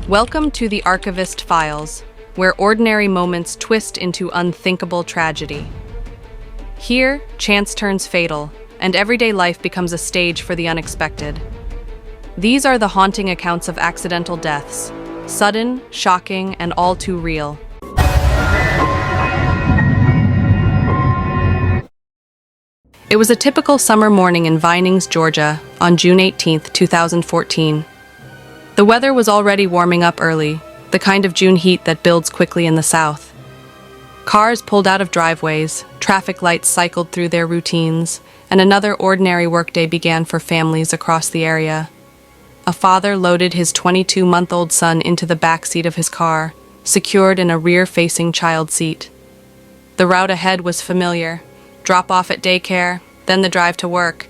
Welcome to the Archivist Files, where ordinary moments twist into unthinkable tragedy. Here, chance turns fatal, and everyday life becomes a stage for the unexpected. These are the haunting accounts of accidental deaths, sudden, shocking, and all too real. It was a typical summer morning in Vinings, Georgia, on June 18, 2014. The weather was already warming up early, the kind of June heat that builds quickly in the south. Cars pulled out of driveways, traffic lights cycled through their routines, and another ordinary workday began for families across the area. A father loaded his 22-month-old son into the back seat of his car, secured in a rear-facing child seat. The route ahead was familiar. Drop off at daycare, then the drive to work.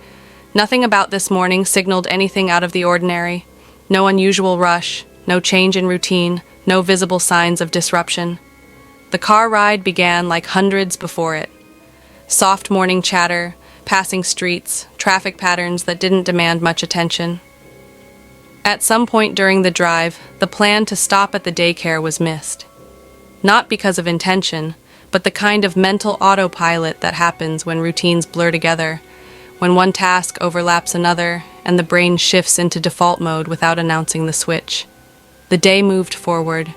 Nothing about this morning signaled anything out of the ordinary. No unusual rush, no change in routine, no visible signs of disruption. The car ride began like hundreds before it. Soft morning chatter, passing streets, traffic patterns that didn't demand much attention. At some point during the drive, the plan to stop at the daycare was missed. Not because of intention, but the kind of mental autopilot that happens when routines blur together, when one task overlaps another and the brain shifts into default mode without announcing the switch. The day moved forward.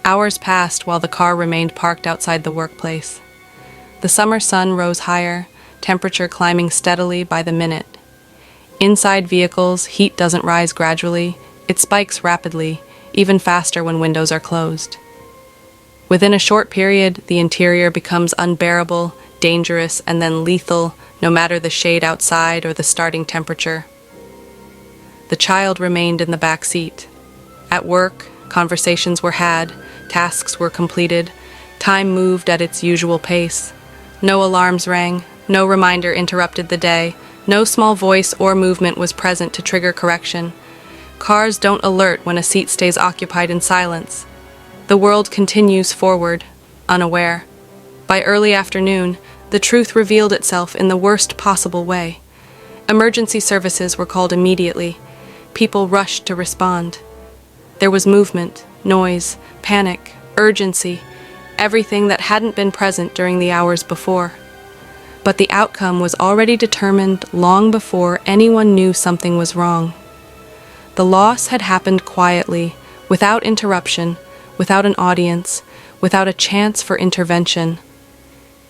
Hours passed while the car remained parked outside the workplace. The summer sun rose higher, temperature climbing steadily by the minute. Inside vehicles, heat doesn't rise gradually, it spikes rapidly, even faster when windows are closed. Within a short period, the interior becomes unbearable, dangerous, and then lethal, no matter the shade outside or the starting temperature. The child remained in the back seat. At work, conversations were had, tasks were completed, time moved at its usual pace. No alarms rang, no reminder interrupted the day, no small voice or movement was present to trigger correction. Cars don't alert when a seat stays occupied in silence. The world continues forward, unaware. By early afternoon, the truth revealed itself in the worst possible way. Emergency services were called immediately. People rushed to respond. There was movement, noise, panic, urgency, everything that hadn't been present during the hours before. But the outcome was already determined long before anyone knew something was wrong. The loss had happened quietly, without interruption, without an audience, without a chance for intervention.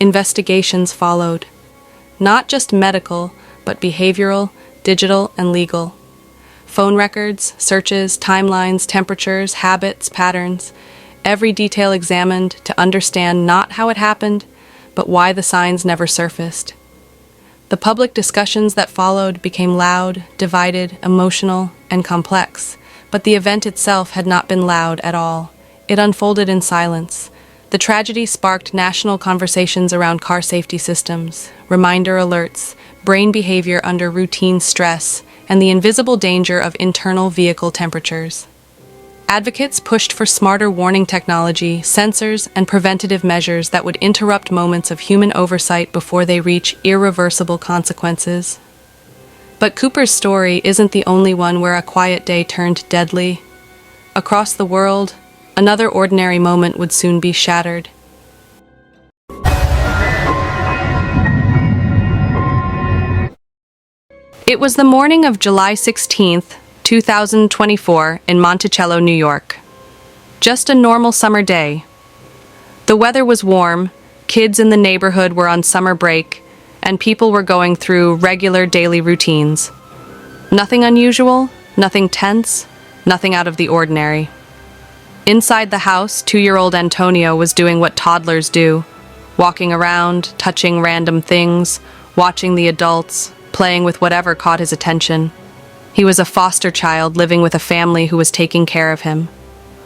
Investigations followed. Not just medical, but behavioral, digital, and legal. Phone records, searches, timelines, temperatures, habits, patterns. Every detail examined to understand not how it happened, but why the signs never surfaced. The public discussions that followed became loud, divided, emotional, and complex, but the event itself had not been loud at all. It unfolded in silence. The tragedy sparked national conversations around car safety systems, reminder alerts, brain behavior under routine stress, and the invisible danger of internal vehicle temperatures. Advocates pushed for smarter warning technology, sensors, and preventative measures that would interrupt moments of human oversight before they reach irreversible consequences. But Cooper's story isn't the only one where a quiet day turned deadly. Across the world, another ordinary moment would soon be shattered. It was the morning of July 16th, 2024, in Monticello, New York. Just a normal summer day. The weather was warm, kids in the neighborhood were on summer break, and people were going through regular daily routines. Nothing unusual, nothing tense, nothing out of the ordinary. Inside the house, 2-year-old Antonio was doing what toddlers do, walking around, touching random things, watching the adults, playing with whatever caught his attention. He was a foster child living with a family who was taking care of him.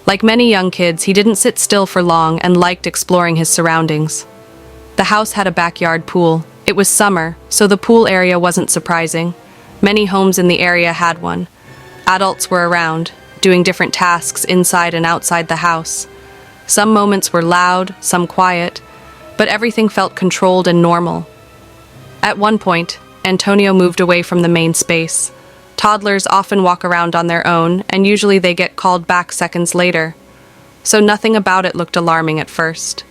Like many young kids, he didn't sit still for long and liked exploring his surroundings. The house had a backyard pool. It was summer, so the pool area wasn't surprising. Many homes in the area had one. Adults were around, doing different tasks inside and outside the house. Some moments were loud, some quiet, but everything felt controlled and normal. At one point, Antonio moved away from the main space, Toddlers often walk around on their own, and usually they get called back seconds later. So nothing about it looked alarming at first.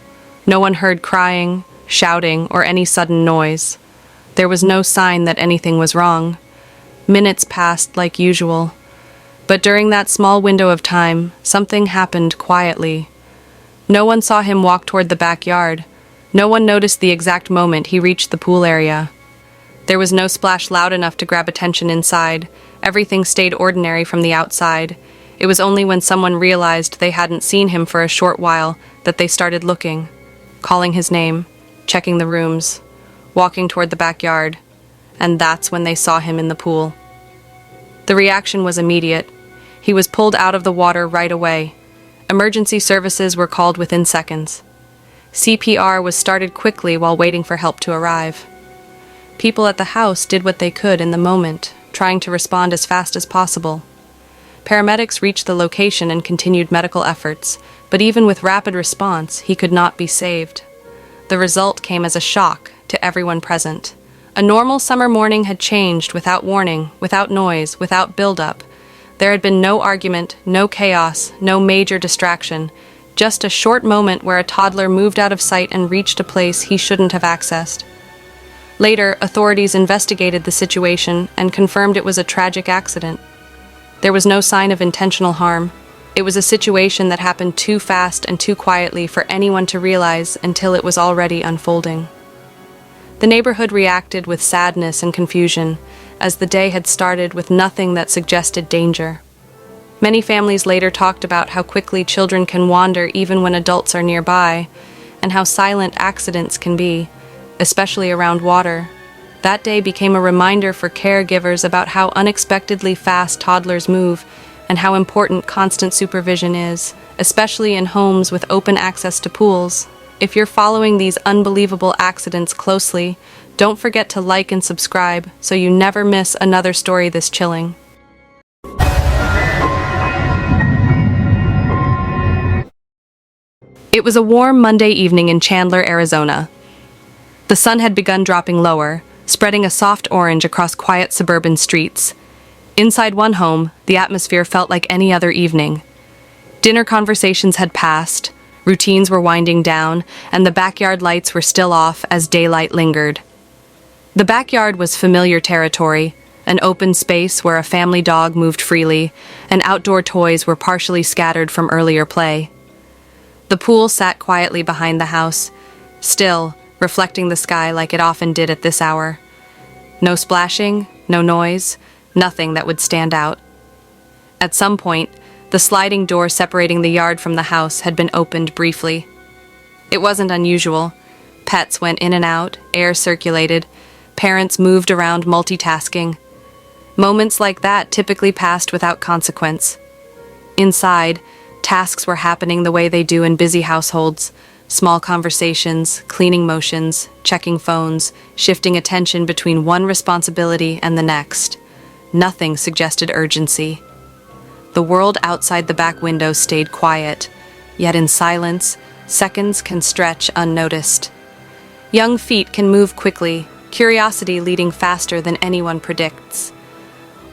No one heard crying, shouting, or any sudden noise. There was no sign that anything was wrong. Minutes passed like usual. But during that small window of time, something happened quietly. No one saw him walk toward the backyard. No one noticed the exact moment he reached the pool area. There was no splash loud enough to grab attention inside. Everything stayed ordinary from the outside. It was only when someone realized they hadn't seen him for a short while that they started looking, calling his name, checking the rooms, walking toward the backyard, and that's when they saw him in the pool. The reaction was immediate. He was pulled out of the water right away. Emergency services were called within seconds. CPR was started quickly while waiting for help to arrive. People at the house did what they could in the moment, trying to respond as fast as possible. Paramedics reached the location and continued medical efforts, but even with rapid response, he could not be saved. The result came as a shock to everyone present. A normal summer morning had changed without warning, without noise, without build-up. There had been no argument, no chaos, no major distraction, just a short moment where a toddler moved out of sight and reached a place he shouldn't have accessed. Later, authorities investigated the situation and confirmed it was a tragic accident. There was no sign of intentional harm. It was a situation that happened too fast and too quietly for anyone to realize until it was already unfolding. The neighborhood reacted with sadness and confusion, as the day had started with nothing that suggested danger. Many families later talked about how quickly children can wander even when adults are nearby, and how silent accidents can be, especially around water. That day became a reminder for caregivers about how unexpectedly fast toddlers move and how important constant supervision is, especially in homes with open access to pools. If you're following these unbelievable accidents closely, don't forget to like and subscribe so you never miss another story this chilling. It was a warm Monday evening in Chandler, Arizona. The sun had begun dropping lower, spreading a soft orange across quiet suburban streets. Inside one home, the atmosphere felt like any other evening. Dinner conversations had passed, routines were winding down, and the backyard lights were still off as daylight lingered. The backyard was familiar territory, an open space where a family dog moved freely, and outdoor toys were partially scattered from earlier play. The pool sat quietly behind the house, still, reflecting the sky like it often did at this hour. No splashing, no noise, nothing that would stand out. At some point, the sliding door separating the yard from the house had been opened briefly. It wasn't unusual. Pets went in and out, air circulated, parents moved around multitasking. Moments like that typically passed without consequence. Inside, tasks were happening the way they do in busy households. Small conversations, cleaning motions, checking phones, shifting attention between one responsibility and the next. Nothing suggested urgency. The world outside the back window stayed quiet, yet in silence, seconds can stretch unnoticed. Young feet can move quickly, curiosity leading faster than anyone predicts.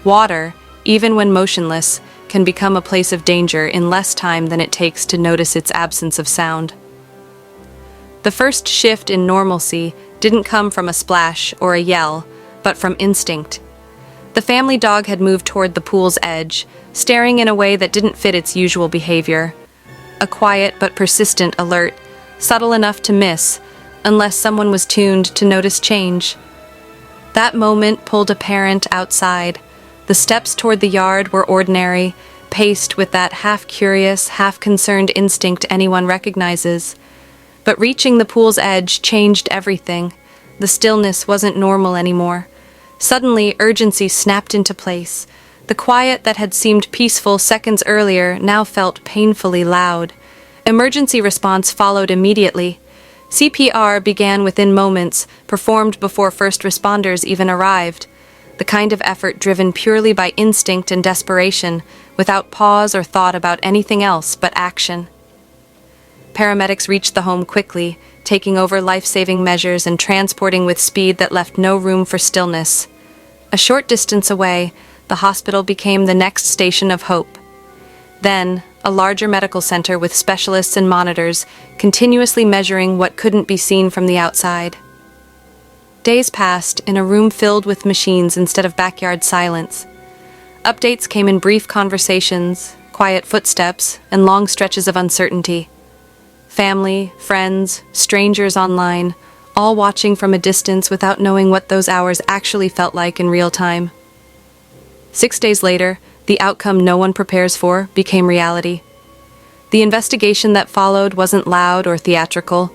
Water, even when motionless, can become a place of danger in less time than it takes to notice its absence of sound. The first shift in normalcy didn't come from a splash or a yell, but from instinct. The family dog had moved toward the pool's edge, staring in a way that didn't fit its usual behavior. A quiet but persistent alert, subtle enough to miss, unless someone was tuned to notice change. That moment pulled a parent outside. The steps toward the yard were ordinary, paced with that half-curious, half-concerned instinct anyone recognizes. But reaching the pool's edge changed everything. The stillness wasn't normal anymore. Suddenly, urgency snapped into place. The quiet that had seemed peaceful seconds earlier now felt painfully loud. Emergency response followed immediately. CPR began within moments, performed before first responders even arrived. The kind of effort driven purely by instinct and desperation, without pause or thought about anything else but action. Paramedics reached the home quickly, taking over life-saving measures and transporting with speed that left no room for stillness. A short distance away, The hospital became the next station of hope. Then, a larger medical center with specialists and monitors, continuously measuring what couldn't be seen from the outside. Days passed in a room filled with machines instead of backyard silence. Updates came in brief conversations, quiet footsteps, and long stretches of uncertainty. Family, friends, strangers online, all watching from a distance without knowing what those hours actually felt like in real time. 6 days later, the outcome no one prepares for became reality. The investigation that followed wasn't loud or theatrical,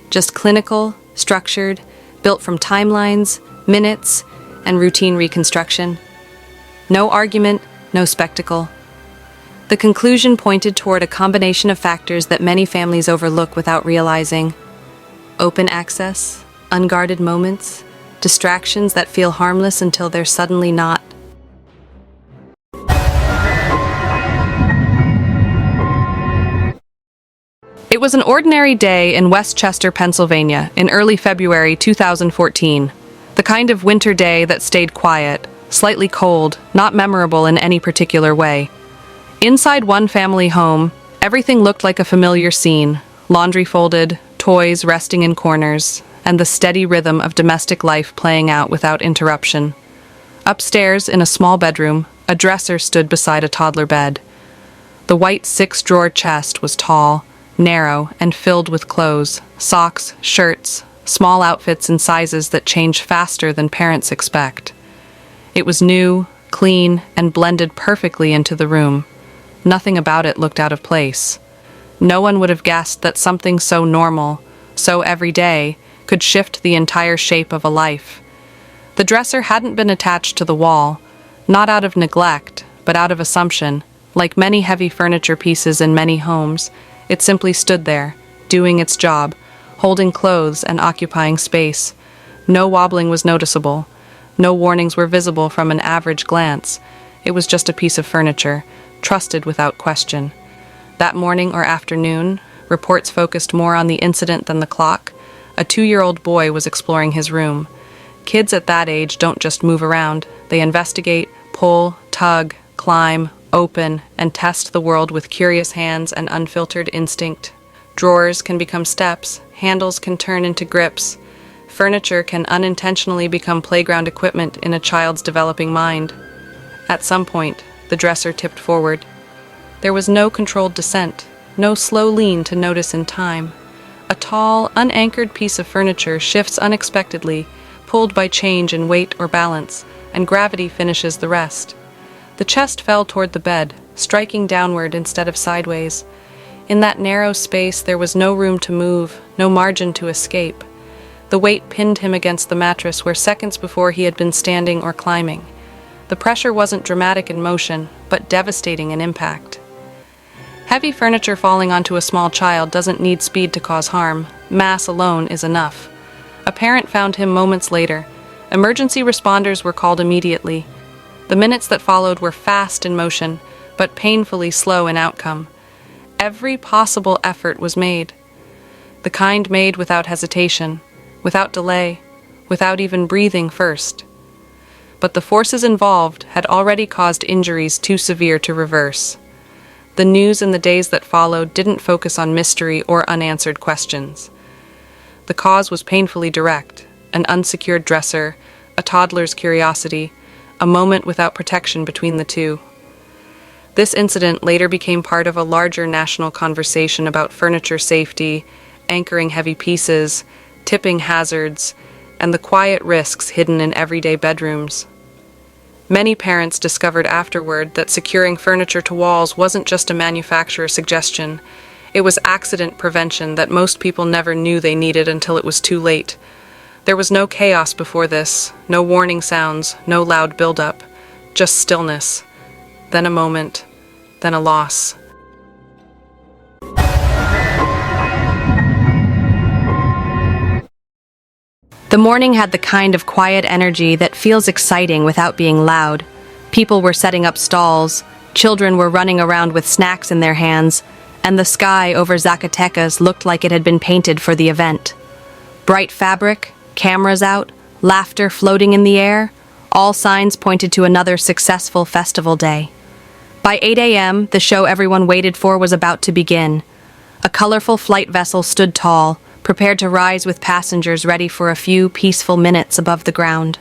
just clinical, structured, built from timelines, minutes, and routine reconstruction. No argument, no spectacle. The conclusion pointed toward a combination of factors that many families overlook without realizing. Open access, unguarded moments, distractions that feel harmless until they're suddenly not. It was an ordinary day in Westchester, Pennsylvania, in early February 2014. The kind of winter day that stayed quiet, slightly cold, not memorable in any particular way. Inside one family home, everything looked like a familiar scene: laundry folded, toys resting in corners, and the steady rhythm of domestic life playing out without interruption. Upstairs, in a small bedroom, a dresser stood beside a toddler bed. The white 6-drawer chest was tall, narrow, and filled with clothes, socks, shirts, small outfits in sizes that change faster than parents expect. It was new, clean, and blended perfectly into the room. Nothing about it looked out of place. No one would have guessed that something so normal, so everyday, could shift the entire shape of a life. The dresser hadn't been attached to the wall, not out of neglect, but out of assumption. Like many heavy furniture pieces in many homes, it simply stood there, doing its job, holding clothes and occupying space. No wobbling was noticeable. No warnings were visible from an average glance. It was just a piece of furniture, trusted without question. That morning or afternoon, reports focused more on the incident than the clock. A 2-year-old boy was exploring his room. Kids at that age don't just move around. They investigate, pull, tug, climb, open, and test the world with curious hands and unfiltered instinct. Drawers can become steps, handles can turn into grips. Furniture can unintentionally become playground equipment in a child's developing mind. At some point, the dresser tipped forward. There was no controlled descent, no slow lean to notice in time. A tall, unanchored piece of furniture shifts unexpectedly, pulled by change in weight or balance, and gravity finishes the rest. The chest fell toward the bed, striking downward instead of sideways. In that narrow space, there was no room to move, no margin to escape. The weight pinned him against the mattress where seconds before he had been standing or climbing. The pressure wasn't dramatic in motion, but devastating in impact. Heavy furniture falling onto a small child doesn't need speed to cause harm. Mass alone is enough. A parent found him moments later. Emergency responders were called immediately. The minutes that followed were fast in motion, but painfully slow in outcome. Every possible effort was made. The kind made without hesitation, without delay, without even breathing first. But the forces involved had already caused injuries too severe to reverse. The news in the days that followed didn't focus on mystery or unanswered questions. The cause was painfully direct: an unsecured dresser, a toddler's curiosity, a moment without protection between the two. This incident later became part of a larger national conversation about furniture safety, anchoring heavy pieces, tipping hazards, and the quiet risks hidden in everyday bedrooms. Many parents discovered afterward that securing furniture to walls wasn't just a manufacturer suggestion. It was accident prevention that most people never knew they needed until it was too late. There was no chaos before this, no warning sounds, no loud buildup, just stillness, then a moment, then a loss. The morning had the kind of quiet energy that feels exciting without being loud. People were setting up stalls, children were running around with snacks in their hands, and the sky over Zacatecas looked like it had been painted for the event. Bright fabric, cameras out, laughter floating in the air, All signs pointed to another successful festival day. By 8 a.m., the show everyone waited for was about to begin. A colorful flight vessel stood tall, prepared to rise with passengers ready for a few peaceful minutes above the ground.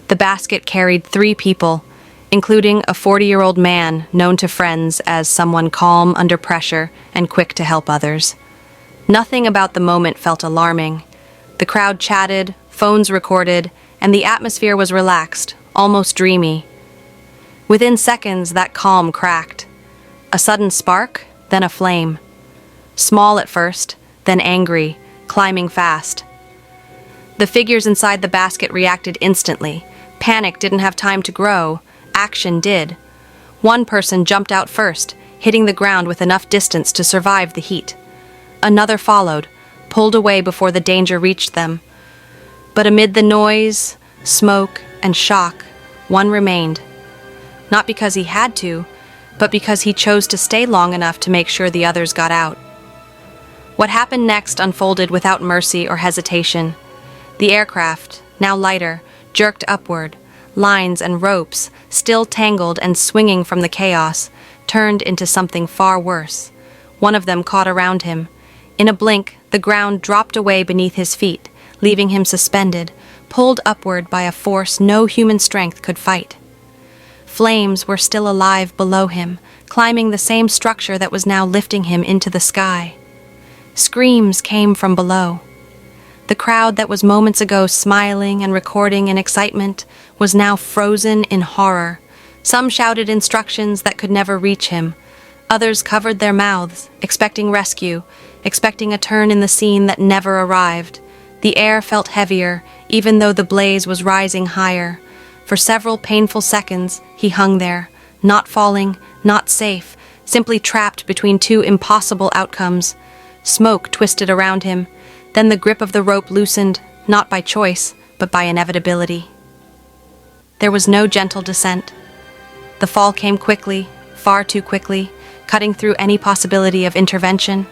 The basket carried 3 people, including a 40-year-old man known to friends as someone calm under pressure and quick to help others. Nothing about the moment felt alarming. The crowd chatted, phones recorded, and the atmosphere was relaxed, almost dreamy. Within seconds, that calm cracked. A sudden spark, then a flame. Small at first, then angry, climbing fast. The figures inside the basket reacted instantly. Panic didn't have time to grow. Action did. One person jumped out first, hitting the ground with enough distance to survive the heat. Another followed, pulled away before the danger reached them. But amid the noise, smoke, and shock, one remained. Not because he had to, but because he chose to stay long enough to make sure the others got out. What happened next unfolded without mercy or hesitation. The aircraft, now lighter, jerked upward. Lines and ropes, still tangled and swinging from the chaos, turned into something far worse. One of them caught around him. In a blink, the ground dropped away beneath his feet, leaving him suspended, pulled upward by a force no human strength could fight. Flames were still alive below him, climbing the same structure that was now lifting him into the sky. Screams came from below. The crowd that was moments ago smiling and recording in excitement was now frozen in horror. Some shouted instructions that could never reach him. Others covered their mouths, expecting rescue, expecting a turn in the scene that never arrived. The air felt heavier, even though the blaze was rising higher. For several painful seconds, he hung there, not falling, not safe, simply trapped between 2 impossible outcomes. Smoke twisted around him. Then the grip of the rope loosened, not by choice, but by inevitability. There was no gentle descent. The fall came quickly, far too quickly, cutting through any possibility of intervention.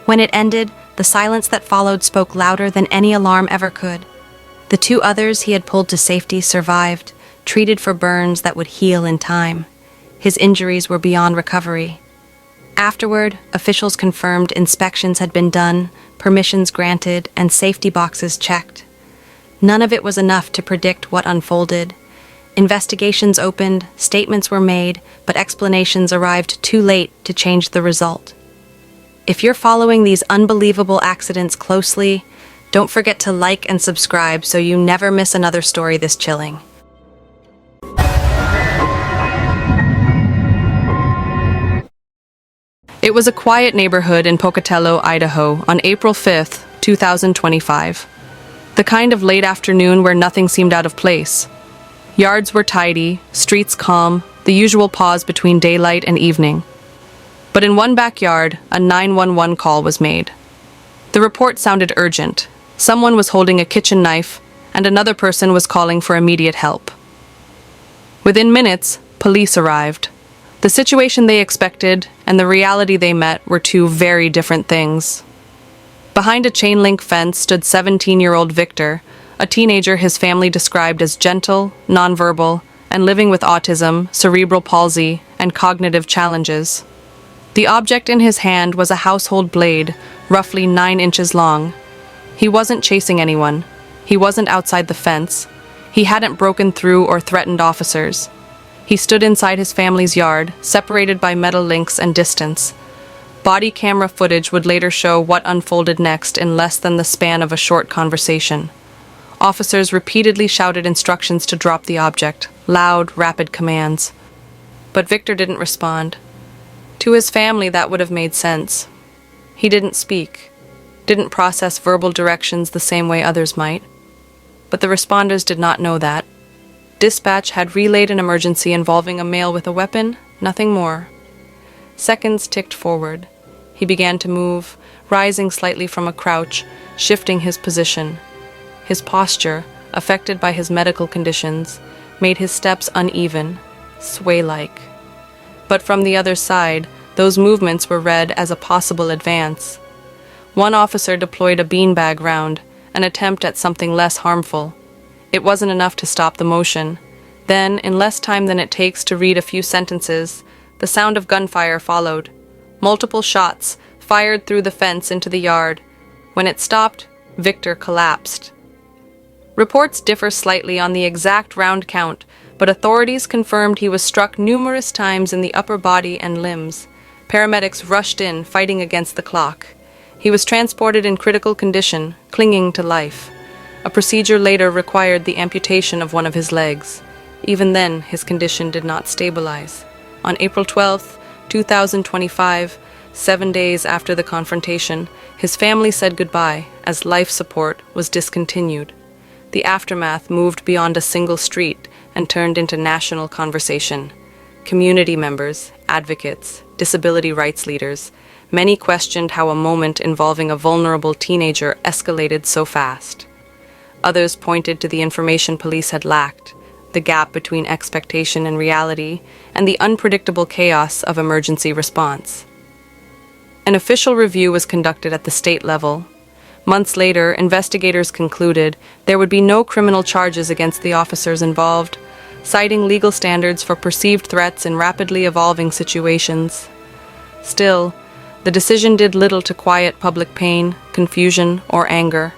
When it ended, the silence that followed spoke louder than any alarm ever could. The 2 others he had pulled to safety survived, treated for burns that would heal in time. His injuries were beyond recovery. Afterward, officials confirmed inspections had been done, permissions granted, and safety boxes checked. None of it was enough to predict what unfolded. Investigations opened, statements were made, but explanations arrived too late to change the result. If you're following these unbelievable accidents closely, don't forget to like and subscribe so you never miss another story this chilling. It was a quiet neighborhood in Pocatello, Idaho, on April 5th, 2025. The kind of late afternoon where nothing seemed out of place. Yards were tidy, streets calm, the usual pause between daylight and evening. But in one backyard, a 911 call was made. The report sounded urgent. Someone was holding a kitchen knife, and another person was calling for immediate help. Within minutes, police arrived. The situation they expected and the reality they met were 2 very different things. Behind a chain-link fence stood 17-year-old Victor, a teenager his family described as gentle, nonverbal, and living with autism, cerebral palsy, and cognitive challenges. The object in his hand was a household blade, roughly 9 inches long. He wasn't chasing anyone. He wasn't outside the fence. He hadn't broken through or threatened officers. He stood inside his family's yard, separated by metal links and distance. Body camera footage would later show what unfolded next in less than the span of a short conversation. Officers repeatedly shouted instructions to drop the object, loud, rapid commands. But Victor didn't respond. To his family, that would have made sense. He didn't speak, didn't process verbal directions the same way others might. But the responders did not know that. Dispatch had relayed an emergency involving a male with a weapon, nothing more. Seconds ticked forward. He began to move, rising slightly from a crouch, shifting his position. His posture, affected by his medical conditions, made his steps uneven, sway-like. But from the other side, those movements were read as a possible advance. One officer deployed a beanbag round, an attempt at something less harmful. It wasn't enough to stop the motion. Then, in less time than it takes to read a few sentences, the sound of gunfire followed. Multiple shots fired through the fence into the yard. When it stopped, Victor collapsed. Reports differ slightly on the exact round count, but authorities confirmed he was struck numerous times in the upper body and limbs. Paramedics rushed in, fighting against the clock. He was transported in critical condition, clinging to life. A procedure later required the amputation of one of his legs. Even then, his condition did not stabilize. On April 12, 2025, 7 days after the confrontation, his family said goodbye as life support was discontinued. The aftermath moved beyond a single street and turned into national conversation. Community members, advocates, disability rights leaders, many questioned how a moment involving a vulnerable teenager escalated so fast. Others pointed to the information police had lacked, the gap between expectation and reality, and the unpredictable chaos of emergency response. An official review was conducted at the state level. Months later, investigators concluded there would be no criminal charges against the officers involved, citing legal standards for perceived threats in rapidly evolving situations. Still, the decision did little to quiet public pain, confusion, or anger.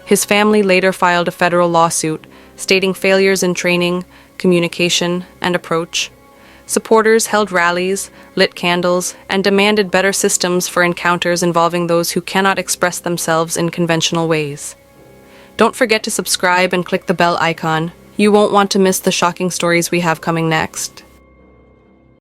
His family later filed a federal lawsuit, stating failures in training, communication, and approach. Supporters held rallies, lit candles, and demanded better systems for encounters involving those who cannot express themselves in conventional ways. Don't forget to subscribe and click the bell icon. You won't want to miss the shocking stories we have coming next.